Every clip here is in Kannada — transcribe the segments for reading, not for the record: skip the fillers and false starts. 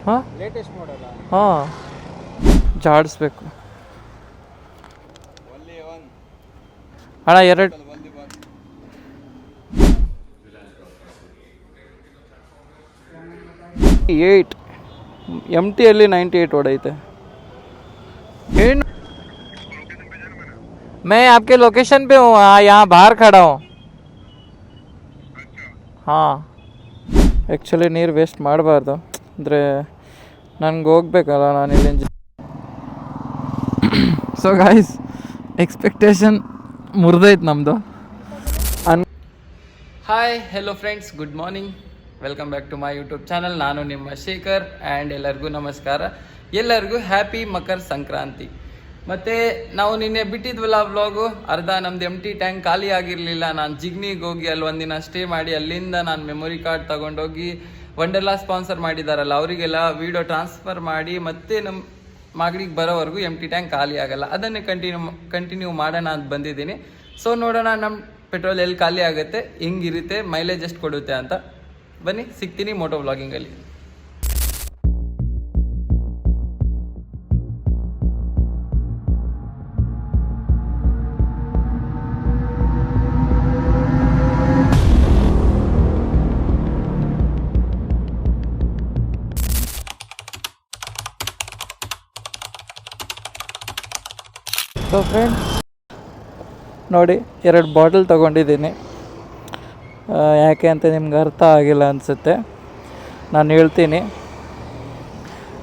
ಹಾಂ ಹಾಂ ಜಾಡಿಸ್ಬೇಕು ಅಣ್ಣ 8 MTಯಲ್ಲಿ 98 ಹೊಡೈತೆ ಏನು मैं आपके लोकेशन पे हूँ यहाँ बाहर खड़ा हूँ ಹಾಂ ಆ್ಯಕ್ಚುಲಿ ನೀರು ವೇಸ್ಟ್ ಮಾಡಬಾರ್ದು ಅಂದರೆ ನನಗೆ ಹೋಗ್ಬೇಕಲ್ಲ ನಾನು ಇಲ್ಲಿಂದ ಸೊ ಗಾಯ್ಸ್ ಎಕ್ಸ್ಪೆಕ್ಟೇಷನ್ ಮುರಿದೈತೆ ನಮ್ಮದು hi hello friends good morning welcome back to my YouTube channel. ನಾನು ನಿಮ್ಮ ಶೇಖರ್ ಆ್ಯಂಡ್ ಎಲ್ಲರಿಗೂ ನಮಸ್ಕಾರ. ಎಲ್ಲರಿಗೂ ಹ್ಯಾಪಿ ಮಕರ್ ಸಂಕ್ರಾಂತಿ. ಮತ್ತು ನಾವು ನಿನ್ನೆ ಬಿಟ್ಟಿದ್ವಲ್ಲ ವ್ಲಾಗು, ಅರ್ಧ ನಮ್ದು MT ಟ್ಯಾಂಕ್ ಖಾಲಿ ಆಗಿರಲಿಲ್ಲ. ನಾನು ಜಿಗ್ನಿಗೆ ಹೋಗಿ ಅಲ್ಲಿ ಒಂದಿನ ಸ್ಟೇ ಮಾಡಿ ಅಲ್ಲಿಂದ ನಾನು ಮೆಮೊರಿ ಕಾರ್ಡ್ ತೊಗೊಂಡೋಗಿ ವಂಡರ್ಲಾ ಸ್ಪಾನ್ಸರ್ ಮಾಡಿದಾರಲ್ಲ ಅವರಿಗೆಲ್ಲ ವೀಡಿಯೋ ಟ್ರಾನ್ಸ್ಫರ್ ಮಾಡಿ ಮತ್ತೆ ನಮ್ಮ ಮಾಗಡಿಗೆ ಬರೋವರೆಗೂ MT ಟ್ಯಾಂಕ್ ಖಾಲಿ ಆಗಲ್ಲ. ಅದನ್ನೇ ಕಂಟಿನ್ಯೂ ಮಾಡೋಣ ಅಂತ ಬಂದಿದ್ದೀನಿ. ಸೊ ನೋಡೋಣ ನಮ್ಮ ಪೆಟ್ರೋಲ್ ಎಲ್ಲಿ ಖಾಲಿ ಆಗುತ್ತೆ, ಹೆಂಗಿರುತ್ತೆ, ಮೈಲೇಜ್ ಎಷ್ಟು ಕೊಡುತ್ತೆ ಅಂತ. ಬನ್ನಿ ಸಿಗ್ತೀನಿ ಮೋಟೋ ವ್ಲಾಗಿಂಗಲ್ಲಿ. ಸೊ ಫ್ರೆಂಡ್ಸ್ ನೋಡಿ, 2 ಬಾಟಲ್ ತೊಗೊಂಡಿದ್ದೀನಿ. ಯಾಕೆ ಅಂತ ನಿಮ್ಗೆ ಅರ್ಥ ಆಗಿಲ್ಲ ಅನಿಸುತ್ತೆ, ನಾನು ಹೇಳ್ತೀನಿ.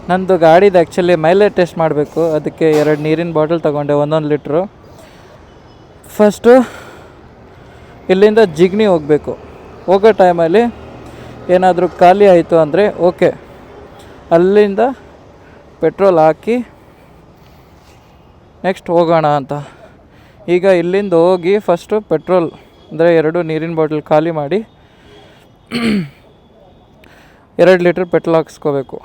ನಂದು ಗಾಡಿದು ಆ್ಯಕ್ಚುಲಿ ಮೈಲೇಜ್ ಟೆಸ್ಟ್ ಮಾಡಬೇಕು, ಅದಕ್ಕೆ 2 ನೀರಿನ ಬಾಟಲ್ ತೊಗೊಂಡೆ, 1 ಲೀಟ್ರು. ಫಸ್ಟು ಇಲ್ಲಿಂದ ಜಿಗ್ನಿ ಹೋಗಬೇಕು. ಹೋಗೋ ಟೈಮಲ್ಲಿ ಏನಾದರೂ ಖಾಲಿ ಆಯಿತು ಅಂದರೆ ಓಕೆ, ಅಲ್ಲಿಂದ ಪೆಟ್ರೋಲ್ ಹಾಕಿ ನೆಕ್ಸ್ಟ್ ಹೋಗೋಣ ಅಂತ. ಈಗ ಇಲ್ಲಿಂದ ಹೋಗಿ ಫಸ್ಟು ಪೆಟ್ರೋಲ್ ಅಂದರೆ 2 ನೀರಿನ ಬಾಟಲ್ ಖಾಲಿ ಮಾಡಿ 2 ಲೀಟ್ರ್ ಪೆಟ್ರೋಲ್ ಹಾಕ್ಸ್ಕೋಬೇಕು.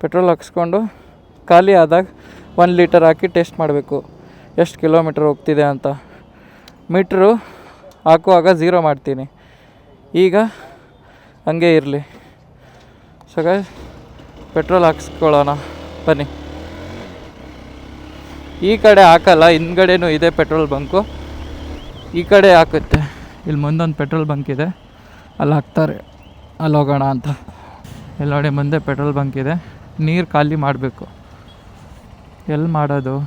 ಪೆಟ್ರೋಲ್ ಹಾಕ್ಸ್ಕೊಂಡು ಖಾಲಿ ಆದಾಗ 1 ಲೀಟರ್ ಹಾಕಿ ಟೆಸ್ಟ್ ಮಾಡಬೇಕು ಎಷ್ಟು ಕಿಲೋಮೀಟ್ರ್ ಹೋಗ್ತಿದೆ ಅಂತ. ಮೀಟ್ರು ಹಾಕುವಾಗ 0 ಮಾಡ್ತೀನಿ. ಈಗ ಹಂಗೆ ಇರಲಿ. ಸೊ ಗೈಸ್ ಪೆಟ್ರೋಲ್ ಹಾಕ್ಸ್ಕೊಳ್ಳೋಣ ಬನ್ನಿ. ಈ ಕಡೆ ಹಾಕಲ್ಲ, ಹಿಂದ್ಗಡೆನೂ ಇದೆ ಪೆಟ್ರೋಲ್ ಬಂಕು, ಈ ಕಡೆ ಹಾಕುತ್ತೆ. ಇಲ್ಲಿ ಮುಂದೊಂದು ಪೆಟ್ರೋಲ್ ಬಂಕ್ ಇದೆ, ಅಲ್ಲಿ ಹಾಕ್ತಾರೆ, ಅಲ್ಲಿ ಹೋಗೋಣ ಅಂತ. ಇಲ್ಲಿ ನೋಡಿ ಮುಂದೆ ಪೆಟ್ರೋಲ್ ಬಂಕ್ ಇದೆ. ನೀರು ಖಾಲಿ ಮಾಡಬೇಕು. ಎಲ್ಲಿ ಮಾಡೋದು,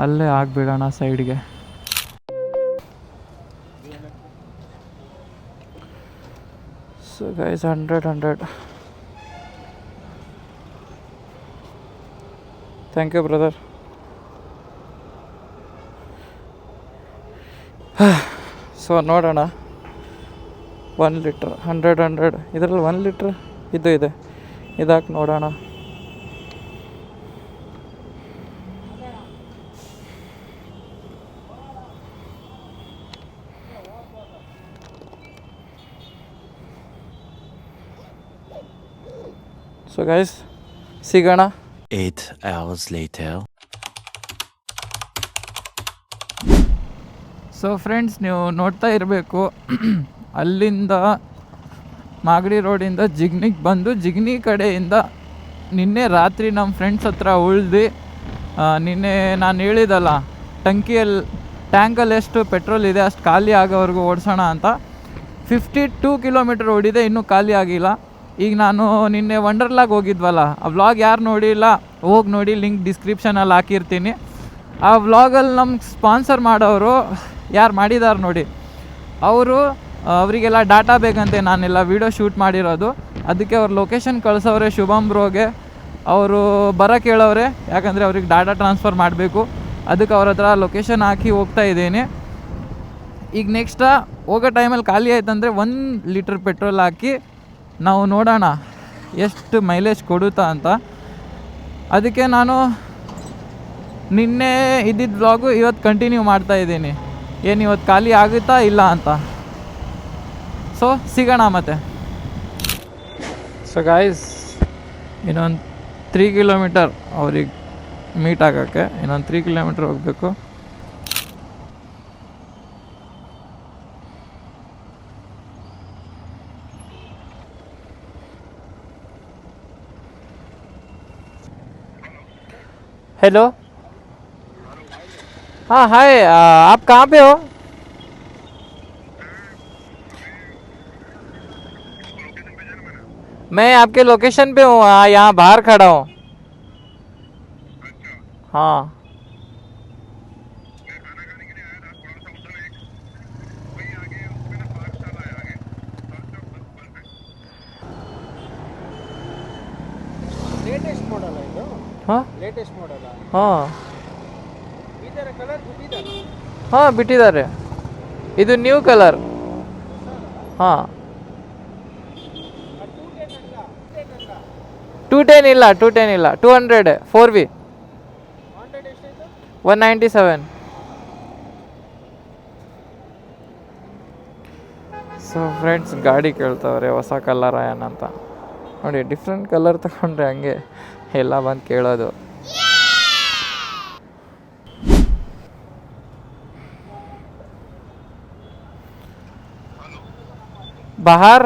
ಅಲ್ಲೇ ಹಾಕ್ಬಿಡೋಣ ಸೈಡ್ಗೆ. So guys 100 thank you brother. So ನೋಡೋಣ, 1 ಲೀಟ್ರ್ 100 ಇದರಲ್ಲಿ 1 ಲೀಟ್ರ್ ಇದು ಇದೆ, ಇದಾಕಿ ನೋಡೋಣ. ಸೊ ಗೈಸ್ ಸಿಗೋಣ. 8 hours later. ಸೊ ಫ್ರೆಂಡ್ಸ್, ನೀವು ನೋಡ್ತಾ ಇರಬೇಕು, ಅಲ್ಲಿಂದ ಮಾಗಡಿ ರೋಡಿಂದ ಜಿಗ್ನಿಗೆ ಬಂದು ಜಿಗ್ನಿ ಕಡೆಯಿಂದ ನಿನ್ನೆ ರಾತ್ರಿ ನಮ್ಮ ಫ್ರೆಂಡ್ಸ್ ಹತ್ರ ಉಳ್ದು, ನಿನ್ನೆ ನಾನು ಹೇಳಿದಲ್ಲ ಟ್ಯಾಂಕಲ್ಲಿ ಎಷ್ಟು ಪೆಟ್ರೋಲ್ ಇದೆ ಅಷ್ಟು ಖಾಲಿ ಆಗೋವರೆಗೂ ಓಡಿಸೋಣ ಅಂತ. 52 ಕಿಲೋಮೀಟ್ರ್ ಓಡಿದೆ, ಇನ್ನೂ ಖಾಲಿ ಆಗಿಲ್ಲ. ಈಗ ನಾನು ನಿನ್ನೆ ವಂಡರ್ಲಾಗೆ ಹೋಗಿದ್ವಲ್ಲ, ಆ ವ್ಲಾಗ್ ಯಾರು ನೋಡಿಲ್ಲ ಹೋಗಿ ನೋಡಿ, ಲಿಂಕ್ ಡಿಸ್ಕ್ರಿಪ್ಷನಲ್ಲಿ ಹಾಕಿರ್ತೀನಿ. ಆ ವ್ಲಾಗಲ್ಲಿ ನಮ್ಗೆ ಸ್ಪಾನ್ಸರ್ ಮಾಡೋರು ಯಾರು ಮಾಡಿದ್ದಾರೆ ನೋಡಿ, ಅವರಿಗೆಲ್ಲ ಡಾಟಾ ಬೇಕಂತೆ, ನಾನೆಲ್ಲ ವೀಡಿಯೋ ಶೂಟ್ ಮಾಡಿರೋದು. ಅದಕ್ಕೆ ಅವ್ರ ಲೊಕೇಶನ್ ಕಳಿಸೋರೆ ಶುಭಮ್ ಬ್ರೋಗೆ. ಅವರು ಬರೋಕ್ಕೆ ಹೇಳೋರೆ, ಯಾಕಂದರೆ ಅವ್ರಿಗೆ ಡಾಟಾ ಟ್ರಾನ್ಸ್ಫರ್ ಮಾಡಬೇಕು. ಅದಕ್ಕೆ ಅವ್ರ ಹತ್ರ ಲೊಕೇಶನ್ ಹಾಕಿ ಹೋಗ್ತಾ ಇದ್ದೀನಿ. ಈಗ ನೆಕ್ಸ್ಟ್ ಹೋಗೋ ಟೈಮಲ್ಲಿ ಖಾಲಿ ಆಯ್ತಂದರೆ 1 ಲೀಟ್ರ್ ಪೆಟ್ರೋಲ್ ಹಾಕಿ ನಾವು ನೋಡೋಣ ಎಷ್ಟು ಮೈಲೇಜ್ ಕೊಡುತ್ತಾ ಅಂತ. ಅದಕ್ಕೆ ನಾನು ನಿನ್ನೆ ಇದ್ದಿದ್ದ ವ್ಲಾಗು ಇವತ್ತು ಕಂಟಿನ್ಯೂ ಮಾಡ್ತಾಯಿದ್ದೀನಿ, ಏನು ಇವತ್ತು ಖಾಲಿ ಆಗುತ್ತಾ ಇಲ್ಲ ಅಂತ. ಸೊ ಸಿಗೋಣ ಮತ್ತೆ. ಸೊ ಗಾಯ್ಸ್, ಇನ್ನೊಂದು 3 ಕಿಲೋಮೀಟರ್ ಅವ್ರಿಗೆ ಮೀಟ್ ಆಗೋಕ್ಕೆ, ಇನ್ನೊಂದು 3 ಕಿಲೋಮೀಟರ್ ಹೋಗಬೇಕು. हेलो, हाँ हाय, आप कहाँ पे हो? मैं आपके लोकेशन पे हूँ, हाँ यहाँ बाहर खड़ा हूँ। हाँ लेटेस्ट मॉडल है ಇದು हाँ ಲೇಟೆಸ್ಟ್ ಮಾಡೆಲ್ हाँ ಇದರ ಕಲರ್ ಬಿಟ್ಟಿದ್ದಾರೆ ಹಾಂ ಬಿಟ್ಟಿದ್ದಾರೆ, ಇದು ನ್ಯೂ ಕಲರ್. ಹಾಂ 210 ಇಲ್ಲ, 210 ಇಲ್ಲ, 200 4V 100 ಎಷ್ಟಾಯ್ತು 197. ಸೊ ಫ್ರೆಂಡ್ಸ್, ಗಾಡಿ ಕೇಳ್ತವ್ರೆ ಹೊಸ ಕಲರ್ ಏನಂತ. ನೋಡಿ, ಡಿಫ್ರೆಂಟ್ ಕಲರ್ ತಗೊಂಡ್ರೆ ಹಂಗೆ ಎಲ್ಲ ಬಂದು ಕೇಳೋದು. बाहर,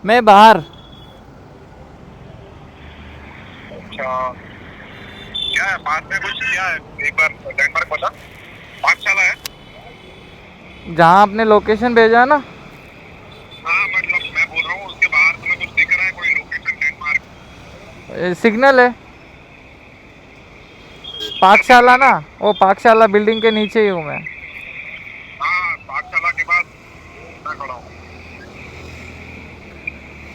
मैं बाहर. अच्छा, क्या है पास में कुछ, क्या है एक बार लैंडमार्क बता. पाठशाला है. जहाँ आपने लोकेशन भेजा है ना, हाँ मतलब मैं बोल रहा हूँ उसके बाहर तुम्हें कुछ दिख रहा है, कोई लोकेशन लैंडमार्क. सिग्नल है पाठशाला ना, वो पाठशाला बिल्डिंग के नीचे ही हूँ मैं. हाँ पाठशाला के पास मैं खड़ा हूँ.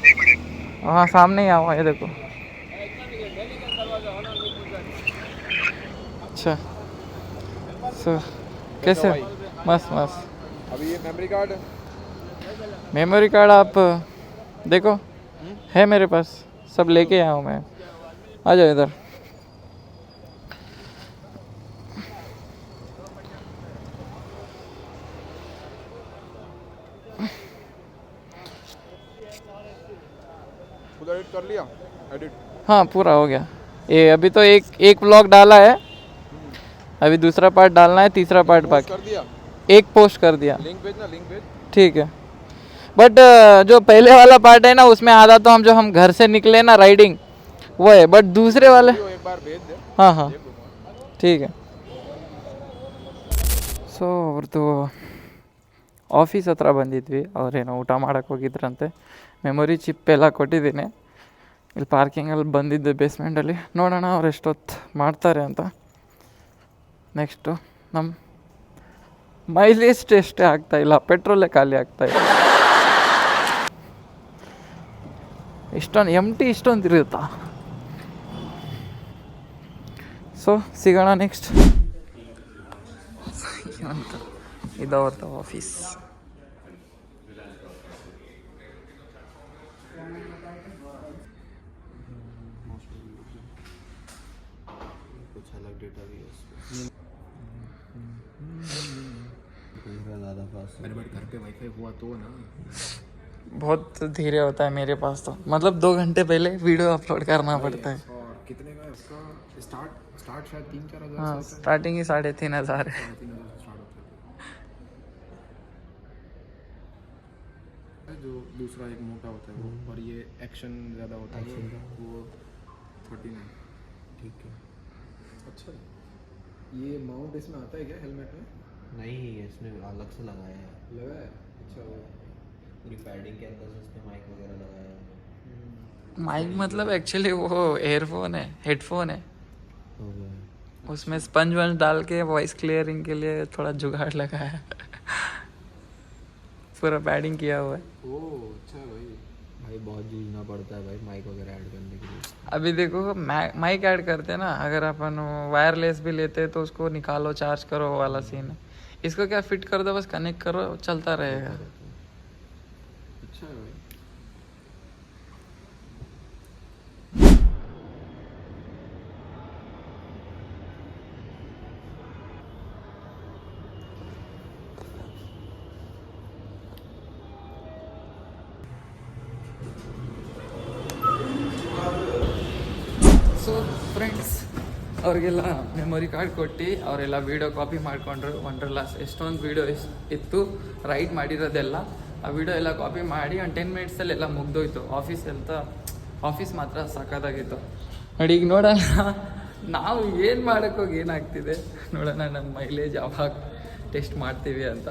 एक मिनट. हाँ सामने ही आओ, ये देखो. अच्छा, सो कैसे? मस्त मस्त. अभी ये मेमोरी कार्ड आप देखो, है मेरे पास, सब लेके आया हूँ मैं. आ जाओ इधर. खुद एडिट कर लिया एडिट हाँ पूरा हो गया. ये अभी तो एक व्लॉग डाला है, अभी दूसरा पार्ट डालना है, तीसरा पार्ट बाकी. कर दिया एक पोस्ट कर दिया. लिंक भेजना लिंक भेज ठीक है. बट जो पहले वाला पार्ट है ना, उसमें आधा तो हम घर से निकले ना राइडिंग, वो है. बट दूसरे वाले, वो एक बार भेज दे हाँ हाँ ठीक है. ಸೊ ಅವ್ರದ್ದು ಆಫೀಸ್ ಹತ್ರ ಬಂದಿದ್ವಿ. ಅವರೇನೋ ಊಟ ಮಾಡೋಕ್ಕೆ ಹೋಗಿದ್ರಂತೆ. ಮೆಮೊರಿ ಚಿಪ್ ಎಲ್ಲ ಕೊಟ್ಟಿದ್ದೀನಿ. ಇಲ್ಲಿ ಪಾರ್ಕಿಂಗಲ್ಲಿ ಬಂದಿದ್ದೆ ಬೇಸ್ಮೆಂಟಲ್ಲಿ. ನೋಡೋಣ ಅವ್ರು ಎಷ್ಟೊತ್ತು ಮಾಡ್ತಾರೆ ಅಂತ. ನೆಕ್ಸ್ಟು ನಮ್ಮ ಮೈಲೇಜ್ ಟೆಸ್ಟೇ ಆಗ್ತಾಯಿಲ್ಲ, ಪೆಟ್ರೋಲೇ ಖಾಲಿ ಆಗ್ತಾಯಿಲ್ಲ. ಇಷ್ಟೊಂದು ಇಷ್ಟೊಂದು ಇರುತ್ತಾ? ಸೊ ಸಿಗೋಣ ನೆಕ್ಸ್ಟ್. ಅಂತ ಇದವ್ರದ್ದು ಆಫೀಸ್. कुछ अलग डेटा भी है उसमें. ज़्यादा फास्ट अरे बट घर पे वाईफाई हुआ तो ना. बहुत धीरे होता है मेरे पास तो, मतलब 2 घंटे पहले वीडियो अपलोड करना पड़ता है. और कितने का है इसका स्टार्ट शायद 3-4 हज़ार हाँ स्टार्टिंग ही 3,500 है. 3,000 से स्टार्ट होता है. जो दूसरा एक मोटा होता है वो, और ये एक्शन ज़्यादा होता है वो 39. ठीक है. अच्छा, ये माउंट इसमें आता है क्या हेलमेट में? नहीं, इसने अलग से लगाया है. लगा है. अच्छा वो पूरी पैडिंग के अंदर से इसने माइक वगैरह लगाया है. माइक मतलब एक्चुअली वो एयरफोन है, हेडफोन है. हो गया है. उसमें स्पंज वंज डाल के वॉइस क्लियरिंग के लिए थोड़ा जुगाड़ लगाया है. पूरा पैडिंग किया हुआ है. ओह अच्छा है भाई. भाई बहुत जूझना पड़ता है भाई माइक वगैरह ऐड करने के लिए. अभी देखो माइक ऐड करते हैं ना, अगर अपन वायरलेस भी लेते हैं तो उसको निकालो, चार्ज करो, वो वाला सीन है. इसको क्या फिट कर दो, बस कनेक्ट करो, चलता रहेगा. अच्छा है भाई. ಸೊ ಫ್ರೆಂಡ್ಸ್, ಅವ್ರಿಗೆಲ್ಲ ಮೆಮೊರಿ ಕಾರ್ಡ್ ಕೊಟ್ಟು ಅವರೆಲ್ಲ ವೀಡಿಯೋ ಕಾಪಿ ಮಾಡಿಕೊಂಡ್ರು. ವಂಡರ್ಲಾಸ್ ಎಷ್ಟೊಂದು ವೀಡಿಯೋ ಇತ್ತು ರೈಡ್ ಮಾಡಿರೋದೆಲ್ಲ. ಆ ವಿಡಿಯೋ ಎಲ್ಲ ಕಾಪಿ ಮಾಡಿ ಒಂದು 10 ಮಿನಿಟ್ಸಲ್ಲಿ ಎಲ್ಲ ಮುಗ್ದೋಯ್ತು. ಆಫೀಸ್ ಮಾತ್ರ ಸಕ್ಕತ್ತಾಗಿತ್ತು. ನೋಡಿ ಈಗ ನೋಡೋಣ ನಾವು ಏನು ಮಾಡೋಕ್ಕೋಗಿ ಏನಾಗ್ತಿದೆ ನೋಡೋಣ. ನಮ್ಮ ಮೈಲೇಜ್ ಯಾವಾಗ ಟೆಸ್ಟ್ ಮಾಡ್ತೀವಿ ಅಂತ.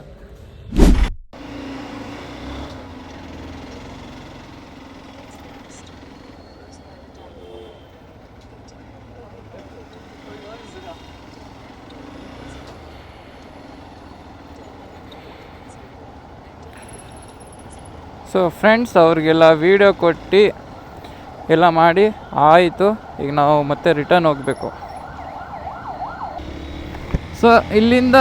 ಸೊ ಫ್ರೆಂಡ್ಸ್, ಅವ್ರಿಗೆಲ್ಲ ವೀಡಿಯೋ ಕೊಟ್ಟು ಎಲ್ಲ ಮಾಡಿ ಆಯಿತು. ಈಗ ನಾವು ಮತ್ತೆ ರಿಟರ್ನ್ ಹೋಗಬೇಕು. ಸೊ ಇಲ್ಲಿಂದ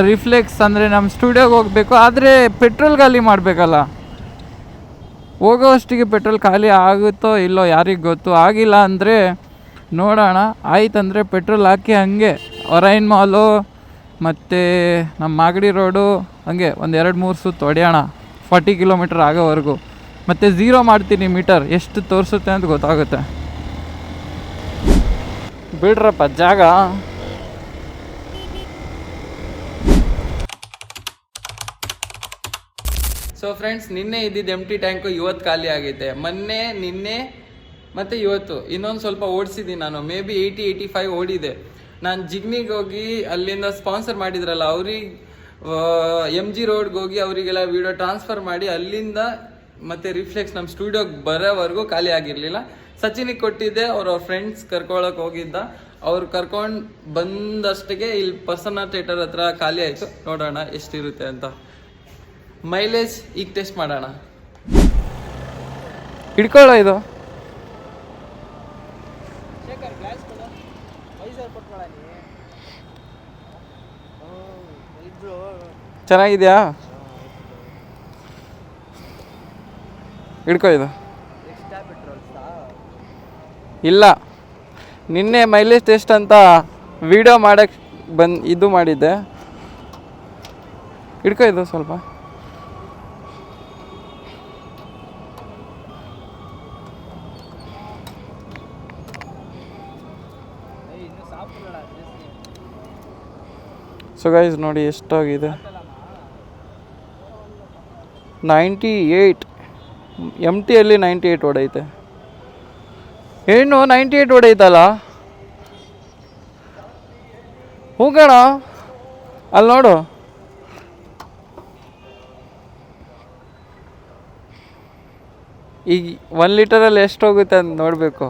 ರಿಫ್ಲೆಕ್ಸ್ ಅಂದರೆ ನಮ್ಮ ಸ್ಟುಡಿಯೋಗೆ ಹೋಗಬೇಕು. ಆದರೆ ಪೆಟ್ರೋಲ್ ಖಾಲಿ ಮಾಡಬೇಕಲ್ಲ. ಹೋಗೋವಷ್ಟಿಗೆ ಪೆಟ್ರೋಲ್ ಖಾಲಿ ಆಗುತ್ತೋ ಇಲ್ಲೋ ಯಾರಿಗೆ ಗೊತ್ತು. ಆಗಿಲ್ಲ ಅಂದರೆ ನೋಡೋಣ. ಆಯ್ತಂದರೆ ಪೆಟ್ರೋಲ್ ಹಾಕಿ ಹಾಗೆ ಒರೈನ್ ಮಾಲು ಮತ್ತು ನಮ್ಮ ಮಾಗಡಿ ರೋಡು ಹಾಗೆ ಒಂದು 2-3 ಸುತ್ತು ಹೊಡೆಯೋಣ 40 ಕಿಲೋಮೀಟರ್ ಆಗೋವರೆಗೂ. ಮತ್ತು ಝೀರೋ ಮಾಡ್ತೀನಿ ಮೀಟರ್, ಎಷ್ಟು ತೋರಿಸುತ್ತೆ ಅಂತ ಗೊತ್ತಾಗುತ್ತೆ. ಬಿಡ್ರಪ್ಪ ಜಾಗ. ಸೊ ಫ್ರೆಂಡ್ಸ್, ನಿನ್ನೆ ಇದ್ದಿದ್ದು ಎಂಟಿ ಟ್ಯಾಂಕು ಇವತ್ತು ಖಾಲಿ ಆಗೈತೆ. ನಿನ್ನೆ ಮತ್ತು ಇವತ್ತು ಇನ್ನೊಂದು ಸ್ವಲ್ಪ ಓಡಿಸಿದ್ದೀನಿ ನಾನು. ಮೇ ಬಿ 80-85 ಓಡಿದೆ. ನಾನು ಜಿಗ್ನಿಗೆ ಹೋಗಿ ಅಲ್ಲಿಂದ ಸ್ಪಾನ್ಸರ್ ಮಾಡಿದ್ರಲ್ಲ ಅವ್ರಿಗೆ MG ರೋಡ್ಗೆ ಹೋಗಿ ಅವರಿಗೆಲ್ಲ ವಿಡಿಯೋ ಟ್ರಾನ್ಸ್ಫರ್ ಮಾಡಿ ಅಲ್ಲಿಂದ ಮತ್ತು ರಿಫ್ಲೆಕ್ಸ್ ನಮ್ಮ ಸ್ಟುಡಿಯೋಗೆ ಬರೋವರೆಗೂ ಖಾಲಿ ಆಗಿರಲಿಲ್ಲ. ಸಚಿನಿಗೆ ಕೊಟ್ಟಿದ್ದೆ. ಅವ್ರ ಫ್ರೆಂಡ್ಸ್ ಕರ್ಕೊಳಕ್ಕೆ ಹೋಗಿದ್ದ. ಅವ್ರು ಕರ್ಕೊಂಡು ಬಂದಷ್ಟಿಗೆ ಇಲ್ಲಿ ಪರ್ಸನಲ್ ಥಿಯೇಟರ್ ಹತ್ರ ಖಾಲಿ ಆಯಿತು. ನೋಡೋಣ ಎಷ್ಟಿರುತ್ತೆ ಅಂತ. ಮೈಲೇಜ್ ಈಗ ಟೆಸ್ಟ್ ಮಾಡೋಣ. ಹಿಡ್ಕೊಳ್ಳೋ ಇದು ಚೆನ್ನಾಗಿದೆಯಾ? ಹಿಡ್ಕೊ ಇದು. ಇಲ್ಲ, ನಿನ್ನೆ ಮೈಲೇಜ್ ಟೆಸ್ಟ್ ಅಂತ ವಿಡಿಯೋ ಮಾಡೋಕ್ಕೆ ಇದು ಮಾಡಿದ್ದೆ. ಹಿಡ್ಕೊ ಇದು ಸ್ವಲ್ಪ. ಸೊ ಗೈಸ್ ನೋಡಿ ಎಷ್ಟಾಗಿದೆ. 98 MTಯಲ್ಲಿ 98 ಹೊಡೈತೆ. ಏನು 98 ಹೊಡೈತಲ್ಲ? ಹ್ಞೂ ಕಣ, ಅಲ್ಲಿ ನೋಡು. ಈಗ 1 ಲೀಟರಲ್ಲಿ ಎಷ್ಟು ಹೋಗುತ್ತೆ ಅಂತ ನೋಡಬೇಕು.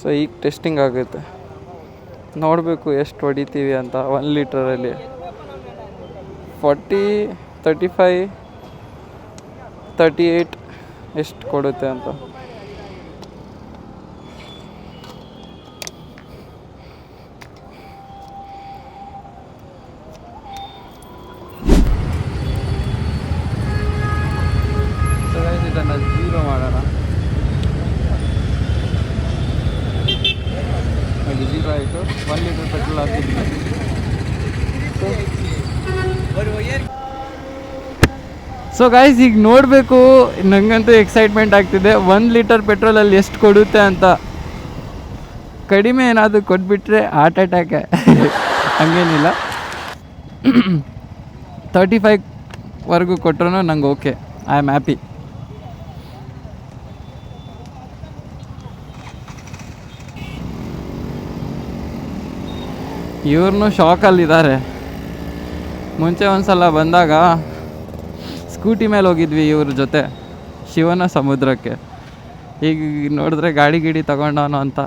ಸೊ ಈಗ ಟೆಸ್ಟಿಂಗ್ ಆಗುತ್ತೆ, ನೋಡಬೇಕು ಎಷ್ಟು ಹೊಡಿತೀವಿ ಅಂತ. 1 ಲೀಟರಲ್ಲಿ 40, 35, 38 ಎಷ್ಟು ಕೊಡುತ್ತೆ ಅಂತ. ಇದನ್ನು ಝೀರೋ ಮಾಡೋಣ. ಝೀರೋ ಆಯಿತು. 1 ಲೀಟರ್ ಪೆಟ್ರೋಲ್ ಹಾಕಿದ್ವಿ. ಸೊ ಗೈಸ್, ಈಗ ನೋಡಬೇಕು. ನನಗಂತೂ ಎಕ್ಸೈಟ್ಮೆಂಟ್ ಆಗ್ತಿದೆ 1 ಲೀಟರ್ ಪೆಟ್ರೋಲಲ್ಲಿ ಎಷ್ಟು ಕೊಡುತ್ತೆ ಅಂತ. ಕಡಿಮೆ ಏನಾದರೂ ಕೊಟ್ಬಿಟ್ರೆ ಹಾರ್ಟ್ ಅಟ್ಯಾಕೆ. ಹಂಗೇನಿಲ್ಲ, 35ವರೆಗೂ ಕೊಟ್ಟರು ನಂಗೆ ಓಕೆ. I am happy. ಇವ್ರನ್ನೂ ಶಾಕಲ್ಲಿದ್ದಾರೆ. ಮುಂಚೆ ಒಂದು ಸಲ ಬಂದಾಗ ಸ್ಕೂಟಿ ಮೇಲೆ ಹೋಗಿದ್ವಿ ಇವ್ರ ಜೊತೆ ಶಿವನ ಸಮುದ್ರಕ್ಕೆ. ಈಗ ನೋಡಿದ್ರೆ ಗಾಡಿ ಗಿಡಿ ತಗೊಂಡವನು ಅಂತ.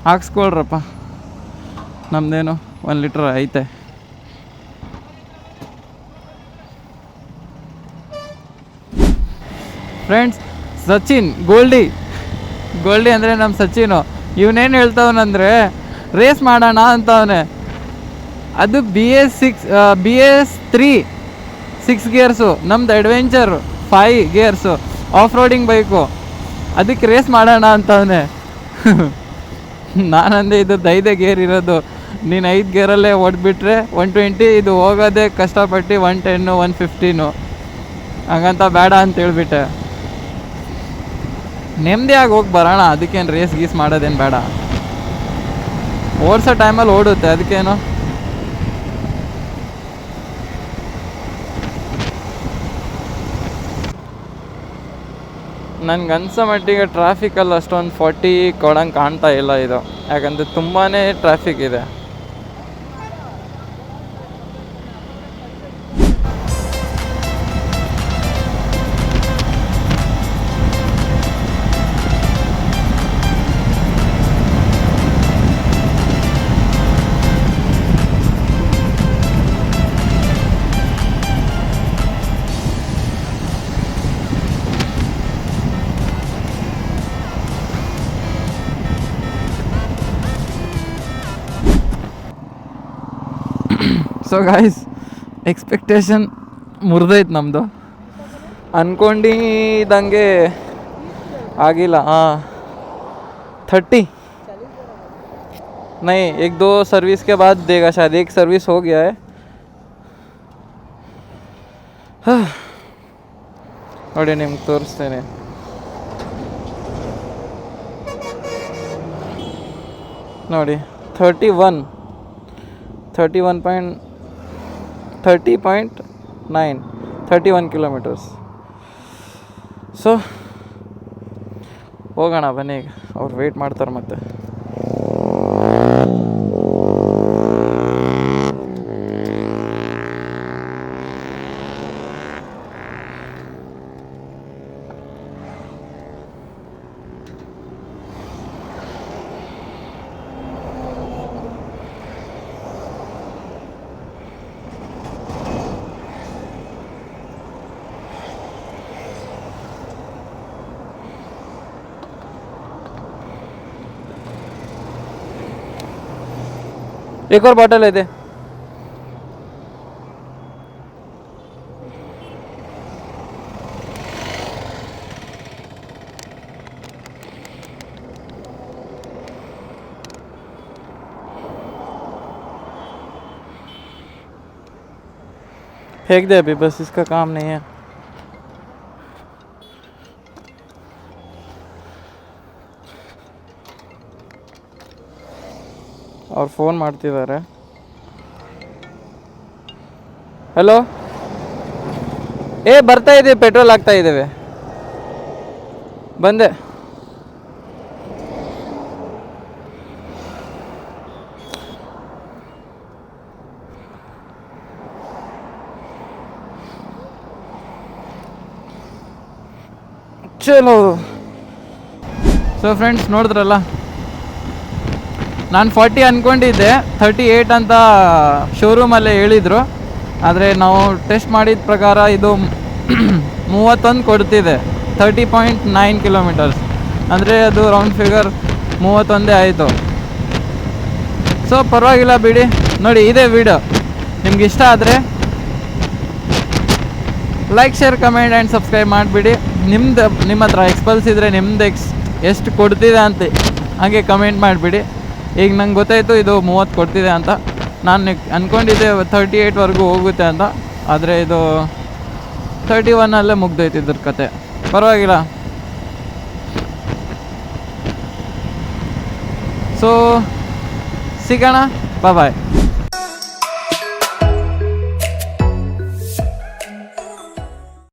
ಹಾಕ್ಸ್ಕೊಳ್ರಪ್ಪ, ನಮ್ಮದೇನು 1 ಲೀಟ್ರ್ ಐತೆ. ಫ್ರೆಂಡ್ಸ್, ಸಚಿನ್ ಗೋಲ್ಡಿ ಅಂದರೆ ನಮ್ಮ ಸಚಿನು. ಇವನೇನು ಹೇಳ್ತವನಂದರೆ ರೇಸ್ ಮಾಡೋಣ ಅಂತವನೆ. ಅದು BS3 6 ಗೇರ್ಸು, ನಮ್ದು adventure 5 gears off roading bike. ಅದಕ್ಕೆ ರೇಸ್ ಮಾಡೋಣ ಅಂತವನೆ. ನಾನಂದೆ ಇದು 5 ಗೇರ್ ಇರೋದು, ನೀನು 5 ಗೇರಲ್ಲೇ ಓಡಿಬಿಟ್ರೆ 120, ಇದು ಹೋಗೋದೇ ಕಷ್ಟಪಟ್ಟು 110, 115. ಹಂಗಂತ ಬೇಡ ಅಂತ ಹೇಳ್ಬಿಟ್ಟೆ. ನೆಮ್ಮದಿಯಾಗಿ ಹೋಗಿ ಬರೋಣ, ಅದಕ್ಕೇನು ರೇಸ್ ಗೀಸ್ ಮಾಡೋದೇನು ಬೇಡ. ಓಡಿಸೋ ಟೈಮಲ್ಲಿ ಓಡುತ್ತೆ, ಅದಕ್ಕೇನು. ನನಗೆ ಅನ್ಸೋ ಮಟ್ಟಿಗೆ ಟ್ರಾಫಿಕಲ್ಲಿ ಅಷ್ಟೊಂದು 40 ಕೊಡಂಗೆ ಕಾಣ್ತಾ ಇಲ್ಲ ಇದು, ಯಾಕಂದರೆ ತುಂಬಾ ಟ್ರಾಫಿಕ್ ಇದೆ. ಸೊ ಗಾಯ್ಸ್, ಎಕ್ಸ್ಪೆಕ್ಟೇಷನ್ ಮುರಿದೈತೆ ನಮ್ಮದು. ಅಂದ್ಕೊಂಡಿದ್ದಂಗೆ ಆಗಿಲ್ಲ. 30 नहीं, 1-2 सर्विस के बाद देगा शायद. एक सर्विस हो गया है. ನೋಡಿ ನಿಮ್ಗೆ ತೋರಿಸ್ತೇನೆ. ನೋಡಿ 31 ಕಿಲೋಮೀಟರ್ಸ್. ಸೊ ಹೋಗೋಣ ಬನ್ನಿ, ಈಗ ಅವ್ರು ವೆಯ್ಟ್ ಮಾಡ್ತಾರೆ ಮತ್ತೆ. एक और बॉटल है दे. फेंक दे अभी, बस इसका काम नहीं है. ಅವ್ರು ಫೋನ್ ಮಾಡ್ತಿದ್ದಾರೆ. ಹಲೋ, ಬರ್ತಾ ಇದ್ದೀವಿ, ಪೆಟ್ರೋಲ್ ಹಾಕ್ತಾ ಇದ್ದೇವೆ, ಬಂದೆ. ಚಲೋ. ಸೊ ಫ್ರೆಂಡ್ಸ್, ನೋಡಿದ್ರಲ್ಲ, ನಾನು 40 ಅಂದ್ಕೊಂಡಿದ್ದೆ, 38 ಅಂತ ಶೋರೂಮಲ್ಲೇ ಹೇಳಿದರು. ಆದರೆ ನಾವು ಟೆಸ್ಟ್ ಮಾಡಿದ ಪ್ರಕಾರ ಇದು 31 ಕೊಡ್ತಿದೆ. 30.9 ಕಿಲೋಮೀಟರ್ಸ್ ಅಂದರೆ ಅದು ರೌಂಡ್ ಫಿಗರ್ 31 ಆಯಿತು. ಸೊ ಪರವಾಗಿಲ್ಲ ಬಿಡಿ. ನೋಡಿ, ಇದೇ ವಿಡಿಯೋ ನಿಮ್ಗೆ ಇಷ್ಟ ಆದರೆ like, share, comment and subscribe ಮಾಡಿಬಿಡಿ. ನಿಮ್ಮ ಹತ್ರ ಎಕ್ಸ್ಪಲ್ಸ್ ಇದ್ದರೆ ನಿಮ್ದು ಎಷ್ಟು ಕೊಡ್ತಿದೆ ಅಂತ ಹಾಗೆ ಕಮೆಂಟ್ ಮಾಡಿಬಿಡಿ. ಈಗ ನಂಗೆ ಗೊತ್ತಾಯಿತು ಇದು 30 ಕೊಡ್ತಿದೆ ಅಂತ. ನಾನು ಅಂದ್ಕೊಂಡಿದ್ದೆ 38ವರೆಗೂ ಹೋಗುತ್ತೆ ಅಂತ, ಆದರೆ ಇದು 31 ಮುಗ್ದೈತೆ ಇದ್ರ ಕತೆ. ಪರವಾಗಿಲ್ಲ. ಸೊ ಸಿಗೋಣ, ಬಾಯ್.